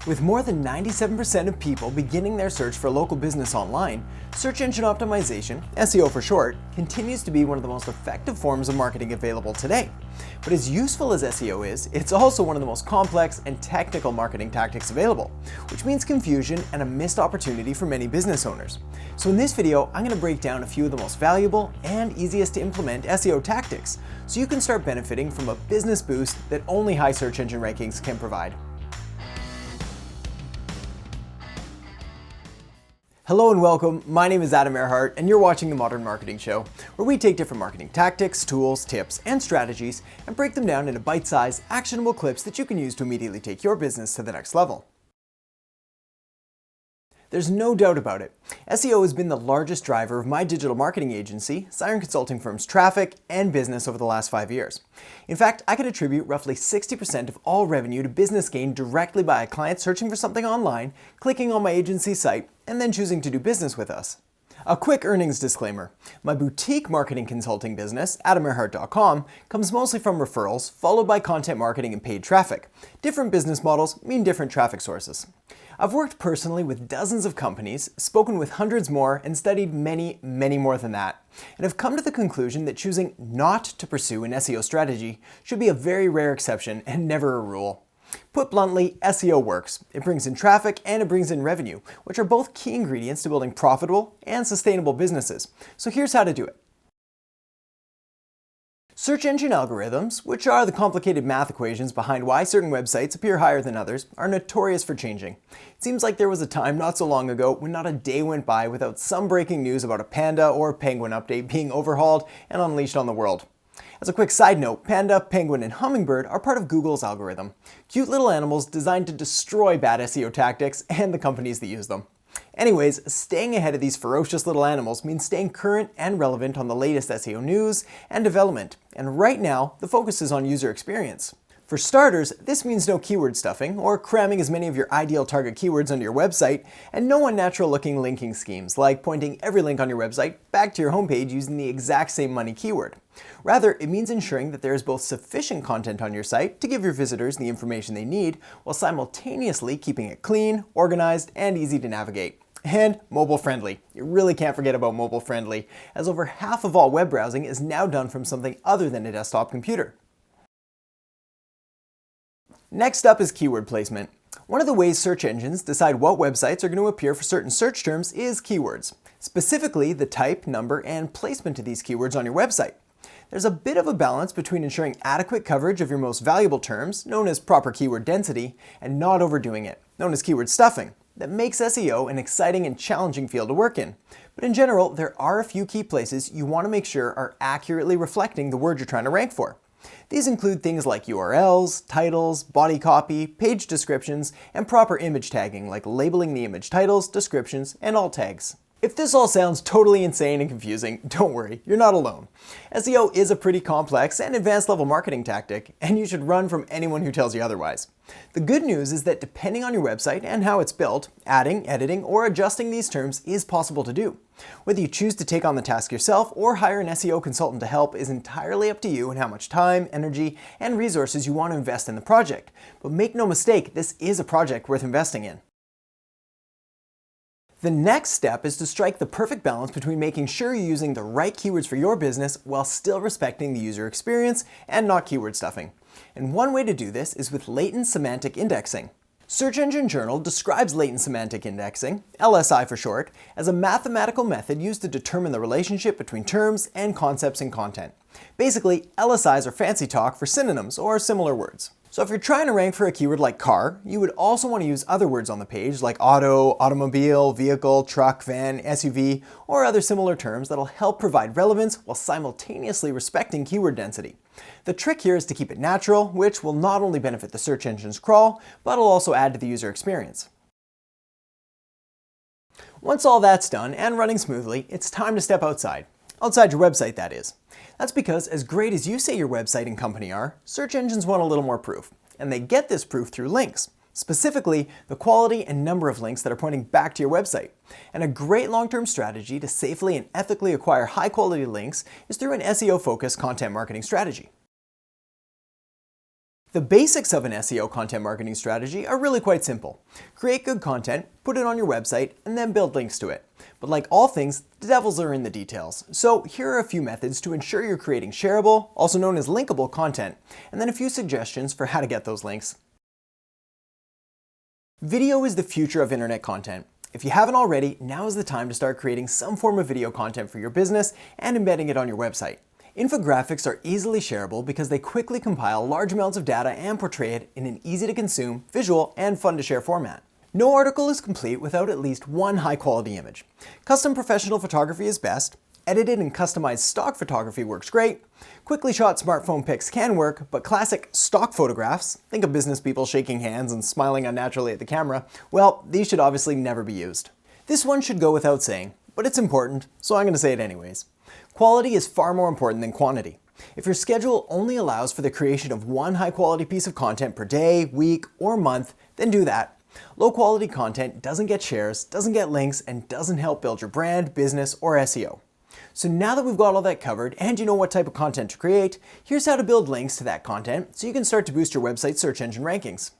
With more than 97% of people beginning their search for a local business online, search engine optimization, SEO for short, continues to be one of the most effective forms of marketing available today. But as useful as SEO is, it's also one of the most complex and technical marketing tactics available, which means confusion and a missed opportunity for many business owners. So in this video, I'm going to break down a few of the most valuable and easiest to implement SEO tactics, so you can start benefiting from a business boost that only high search engine rankings can provide. Hello and welcome, my name is Erhart and you're watching The Modern Marketing Show, where we take different marketing tactics, tools, tips, and strategies and break them down into bite-sized, actionable clips that you can use to immediately take your business to the next level. There's no doubt about it. SEO has been the largest driver of my digital marketing agency, Siren Consulting Firm's traffic and business over the last 5 years. In fact, I can attribute roughly 60% of all revenue to business gained directly by a client searching for something online, clicking on my agency's site, and then choosing to do business with us. A quick earnings disclaimer. My boutique marketing consulting business, Erhart.com, comes mostly from referrals, followed by content marketing and paid traffic. Different business models mean different traffic sources. I've worked personally with dozens of companies, spoken with hundreds more, and studied many more than that, and have come to the conclusion that choosing not to pursue an SEO strategy should be a very rare exception and never a rule. Put bluntly, SEO works. It brings in traffic and it brings in revenue, which are both key ingredients to building profitable and sustainable businesses. So here's how to do it. Search engine algorithms, which are the complicated math equations behind why certain websites appear higher than others, are notorious for changing. It seems like there was a time not so long ago when not a day went by without some breaking news about a panda or penguin update being overhauled and unleashed on the world. As a quick side note, panda, penguin, and hummingbird are part of Google's algorithm. Cute little animals designed to destroy bad SEO tactics and the companies that use them. Anyways, staying ahead of these ferocious little animals means staying current and relevant on the latest SEO news and development. And right now, the focus is on user experience. For starters, this means no keyword stuffing or cramming as many of your ideal target keywords onto your website, and no unnatural looking linking schemes like pointing every link on your website back to your homepage using the exact same money keyword. Rather, it means ensuring that there is both sufficient content on your site to give your visitors the information they need, while simultaneously keeping it clean, organized, and easy to navigate. And mobile friendly. You really can't forget about mobile friendly, as over half of all web browsing is now done from something other than a desktop computer. Next up is keyword placement. One of the ways search engines decide what websites are going to appear for certain search terms is keywords. Specifically, the type, number, and placement of these keywords on your website. There's a bit of a balance between ensuring adequate coverage of your most valuable terms, known as proper keyword density, and not overdoing it, known as keyword stuffing, that makes SEO an exciting and challenging field to work in. But in general, there are a few key places you want to make sure are accurately reflecting the word you're trying to rank for. These include things like URLs, titles, body copy, page descriptions, and proper image tagging like labeling the image titles, descriptions, and alt tags. If this all sounds totally insane and confusing, don't worry, you're not alone. SEO is a pretty complex and advanced level marketing tactic, and you should run from anyone who tells you otherwise. The good news is that depending on your website and how it's built, adding, editing, or adjusting these terms is possible to do. Whether you choose to take on the task yourself or hire an SEO consultant to help is entirely up to you and how much time, energy, and resources you want to invest in the project. But make no mistake, this is a project worth investing in. The next step is to strike the perfect balance between making sure you're using the right keywords for your business while still respecting the user experience and not keyword stuffing. And one way to do this is with latent semantic indexing. Search Engine Journal describes latent semantic indexing, LSI for short, as a mathematical method used to determine the relationship between terms and concepts in content. Basically, LSIs are fancy talk for synonyms or similar words. So if you're trying to rank for a keyword like car, you would also want to use other words on the page like auto, automobile, vehicle, truck, van, SUV, or other similar terms that'll help provide relevance while simultaneously respecting keyword density. The trick here is to keep it natural, which will not only benefit the search engine's crawl, but will also add to the user experience. Once all that's done and running smoothly, it's time to step outside. Outside your website, that is. That's because as great as you say your website and company are, search engines want a little more proof. And they get this proof through links. Specifically, the quality and number of links that are pointing back to your website. And a great long-term strategy to safely and ethically acquire high-quality links is through an SEO-focused content marketing strategy. The basics of an SEO content marketing strategy are really quite simple. Create good content, put it on your website, and then build links to it. But like all things, the devils are in the details. So here are a few methods to ensure you're creating shareable, also known as linkable content, and then a few suggestions for how to get those links. Video is the future of internet content. If you haven't already, now is the time to start creating some form of video content for your business and embedding it on your website. Infographics are easily shareable because they quickly compile large amounts of data and portray it in an easy-to-consume, visual, and fun-to-share format. No article is complete without at least one high-quality image. Custom professional photography is best. Edited and customized stock photography works great. Quickly shot smartphone pics can work, but classic stock photographs, think of business people shaking hands and smiling unnaturally at the camera, well, these should obviously never be used. This one should go without saying, but it's important, so I'm going to say it anyways. Quality is far more important than quantity. If your schedule only allows for the creation of one high-quality piece of content per day, week, or month, then do that. Low-quality content doesn't get shares, doesn't get links, and doesn't help build your brand, business, or SEO. So now that we've got all that covered and you know what type of content to create, here's how to build links to that content so you can start to boost your website's search engine rankings.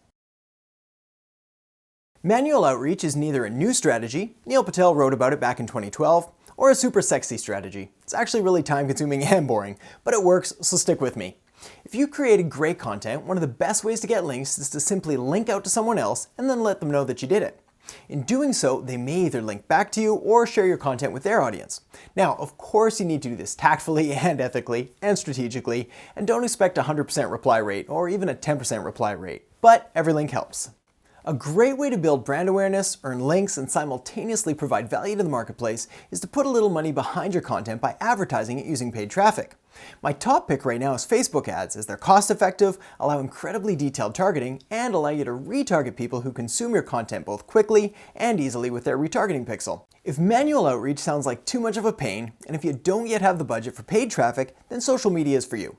Manual outreach is neither a new strategy, Neil Patel wrote about it back in 2012, or a super sexy strategy. It's actually really time-consuming and boring, but it works, so stick with me. If you created great content, one of the best ways to get links is to simply link out to someone else and then let them know that you did it. In doing so, they may either link back to you or share your content with their audience. Now, of course, you need to do this tactfully and ethically and strategically, and don't expect a 100% reply rate or even a 10% reply rate, but every link helps. A great way to build brand awareness, earn links, and simultaneously provide value to the marketplace is to put a little money behind your content by advertising it using paid traffic. My top pick right now is Facebook ads, as they're cost-effective, allow incredibly detailed targeting, and allow you to retarget people who consume your content both quickly and easily with their retargeting pixel. If manual outreach sounds like too much of a pain, and if you don't yet have the budget for paid traffic, then social media is for you.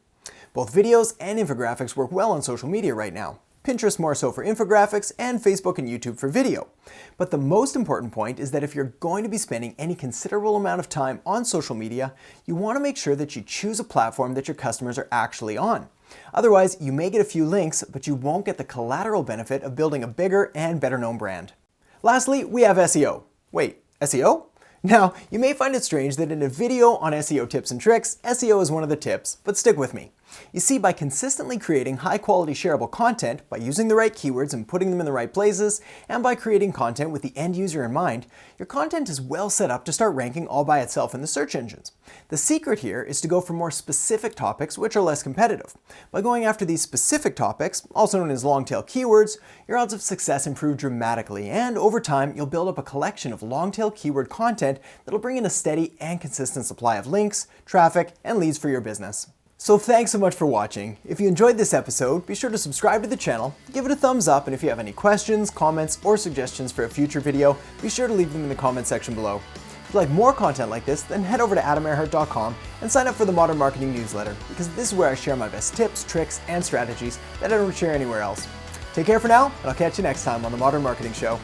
Both videos and infographics work well on social media right now. Pinterest more so for infographics, and Facebook and YouTube for video. But the most important point is that if you're going to be spending any considerable amount of time on social media, you want to make sure that you choose a platform that your customers are actually on. Otherwise, you may get a few links, but you won't get the collateral benefit of building a bigger and better known brand. Lastly, we have SEO. Wait, SEO? Now, you may find it strange that in a video on SEO tips and tricks, SEO is one of the tips, but stick with me. You see, by consistently creating high-quality shareable content, by using the right keywords and putting them in the right places, and by creating content with the end user in mind, your content is well set up to start ranking all by itself in the search engines. The secret here is to go for more specific topics which are less competitive. By going after these specific topics, also known as long-tail keywords, your odds of success improve dramatically, and over time, you'll build up a collection of long-tail keyword content that'll bring in a steady and consistent supply of links, traffic, and leads for your business. So thanks so much for watching. If you enjoyed this episode, be sure to subscribe to the channel, give it a thumbs up, and if you have any questions, comments, or suggestions for a future video, be sure to leave them in the comment section below. If you like more content like this, then head over to AdamErhart.com and sign up for the Modern Marketing newsletter, because this is where I share my best tips, tricks, and strategies that I don't share anywhere else. Take care for now, and I'll catch you next time on the Modern Marketing Show.